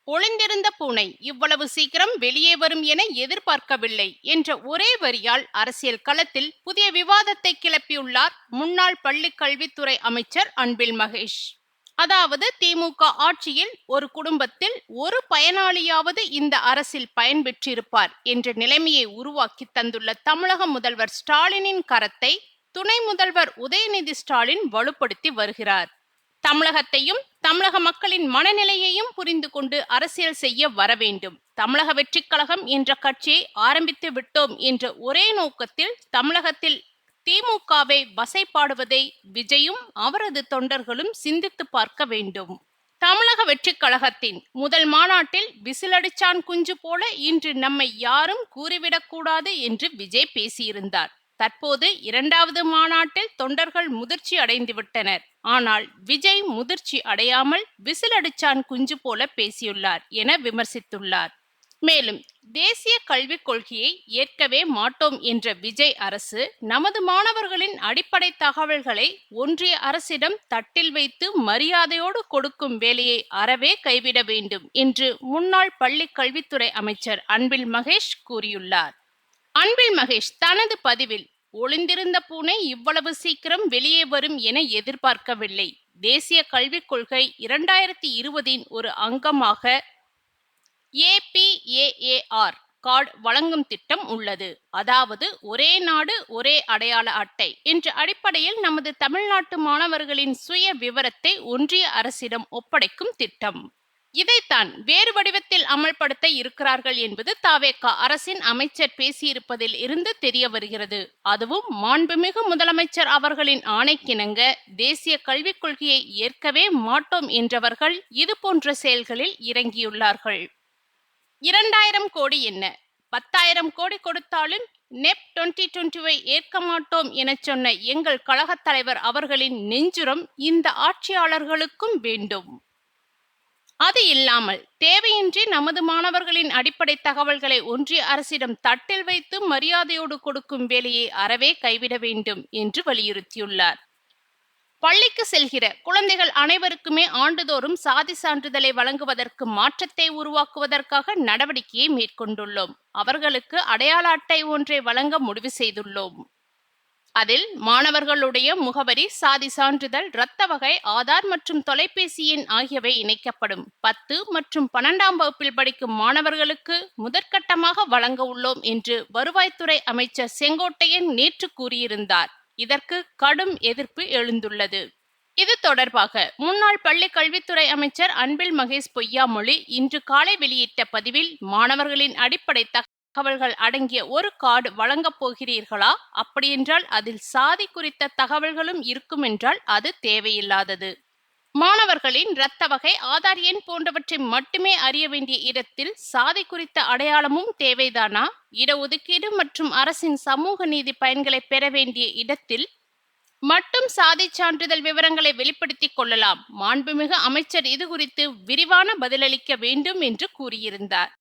ஒளிந்திருந்த பூனை இவ்வளவு சீக்கிரம் வெளியே வரும் என எதிர்பார்க்கவில்லை என்ற ஒரே வரியால் அரசியல் களத்தில் புதிய விவாதத்தை கிளப்பியுள்ளார் முன்னாள் பள்ளிக் கல்வித்துறை அமைச்சர் அன்பில் மகேஷ். அதாவது திமுக ஆட்சியில் ஒரு குடும்பத்தில் ஒரு பயனாளியாவது இந்த அரசில் பயன்பெற்றிருப்பார் என்ற நிலைமையை உருவாக்கி தந்துள்ள தமிழக முதல்வர் ஸ்டாலினின் கரத்தை துணை முதல்வர் உதயநிதி ஸ்டாலின் வலுப்படுத்தி வருகிறார். தமிழகத்தையும் தமிழக மக்களின் மனநிலையையும் புரிந்து கொண்டு அரசியல் செய்ய வர வேண்டும். தமிழக வெற்றிக் கழகம் என்ற கட்சியை ஆரம்பித்து விட்டோம் என்ற ஒரே நோக்கத்தில் தமிழகத்தில் திமுகவை வசைபாடுவதை விஜயும் அவரது தொண்டர்களும் சிந்தித்து பார்க்க வேண்டும். தமிழக வெற்றிக் கழகத்தின் முதல் மாநாட்டில் விசிலடிச்சான் குஞ்சு போல இன்று நம்மை யாரும் கூறிவிடக்கூடாது என்று விஜய் பேசியிருந்தார். தற்போது இரண்டாவது மாநாட்டில் தொண்டர்கள் முதிர்ச்சி அடைந்து விட்டனர். ஆனால் விஜய் முதிர்ச்சி அடையாமல் விசிலடிச்சான் குஞ்சு போல பேசியுள்ளார் என விமர்சித்துள்ளார். மேலும் தேசிய கல்விக் கொள்கையை ஏற்கவே மாட்டோம் என்ற விஜய் அரசு நமது மாணவர்களின் அடிப்படை தகவல்களை ஒன்றிய அரசிடம் தட்டில் வைத்து மரியாதையோடு கொடுக்கும் வேலையை அறவே கைவிட வேண்டும் என்று முன்னாள் பள்ளிக் கல்வித்துறை அமைச்சர் அன்பில் மகேஷ் கூறியுள்ளார். அன்பில் மகேஷ் தனது பதிவில் ஒளிந்திருந்த பூனை இவ்வளவு சீக்கிரம் வெளியே வரும் என எதிர்பார்க்கவில்லை. தேசிய கல்விக் கொள்கை 2020 ஒரு அங்கமாக APAAR கார்டு வழங்கும் திட்டம் உள்ளது. அதாவது ஒரே நாடு ஒரே அடையாள அட்டை என்ற அடிப்படையில் நமது தமிழ்நாட்டு மாணவர்களின் சுய விவரத்தை ஒன்றிய அரசிடம் ஒப்படைக்கும் திட்டம். இதைத்தான் வேறு வடிவத்தில் அமல்படுத்த இருக்கிறார்கள் என்பது தவேக அரசின் அமைச்சர் பேசியிருப்பதில் இருந்து தெரிய வருகிறது. அதுவும் மாண்புமிகு முதலமைச்சர் அவர்களின் ஆணைக்கிணங்க தேசிய கல்விக் கொள்கையை ஏற்கவே மாட்டோம் என்றவர்கள் இது போன்ற செயல்களில் இறங்கியுள்ளார்கள். 2000 கோடி என்ன, 10,000 கோடி கொடுத்தாலும் NEP 2020 ஏற்க மாட்டோம் என சொன்ன எங்கள் கழகத் தலைவர் அவர்களின் நெஞ்சுரம் இந்த ஆட்சியாளர்களுக்கும் வேண்டும். அது இல்லாமல் தேவையின்றி நமது மாணவர்களின் அடிப்படை தகவல்களை ஒன்றிய அரசிடம் தட்டில் வைத்து மரியாதையோடு கொடுக்கும் வேலையை அறவே கைவிட வேண்டும் என்று வலியுறுத்தியுள்ளார். பள்ளிக்கு செல்கிற குழந்தைகள் அனைவருக்குமே ஆண்டுதோறும் சாதி சான்றிதழை வழங்குவதற்கு மாற்றத்தை உருவாக்குவதற்காக நடவடிக்கையை மேற்கொண்டுள்ளோம். அவர்களுக்கு அடையாள அட்டை ஒன்றை வழங்க முடிவு செய்துள்ளோம். அதில் மாணவர்களுடைய முகவரி, சாதி சான்றிதழ், இரத்த வகை, ஆதார் மற்றும் தொலைபேசி எண் ஆகியவை இணைக்கப்படும். 10 மற்றும் 12ஆம் வகுப்பில் படிக்கும் மாணவர்களுக்கு முதற்கட்டமாக வழங்க உள்ளோம் என்று வருவாய்த்துறை அமைச்சர் செங்கோட்டையன் நேற்று கூறியிருந்தார். இதற்கு கடும் எதிர்ப்பு எழுந்துள்ளது. இது தொடர்பாக முன்னாள் பள்ளி கல்வித்துறை அமைச்சர் அன்பில் மகேஷ் பொய்யாமொழி இன்று காலை வெளியிட்ட பதிவில் மாணவர்களின் அடிப்படை தகவல்கள் அடங்கிய ஒரு கார்டு வழங்கப் போகிறீர்களா? அப்படியென்றால் அதில் சாதி குறித்த தகவல்களும் இருக்கும் என்றால் அது தேவையில்லாதது. மாணவர்களின் இரத்த வகை, ஆதார் எண் போன்றவற்றை மட்டுமே அறிய வேண்டிய இடத்தில் சாதி குறித்த அடையாளமும் தேவைதானா? இடஒதுக்கீடு மற்றும் அரசின் சமூக நீதி பயன்களை பெற வேண்டிய இடத்தில் மட்டும் சாதி சான்றிதழ் விவரங்களை வெளிப்படுத்திக் கொள்ளலாம். மாண்புமிகு அமைச்சர் இது குறித்து விரிவான பதிலளிக்க வேண்டும் என்று கூறியிருந்தார்.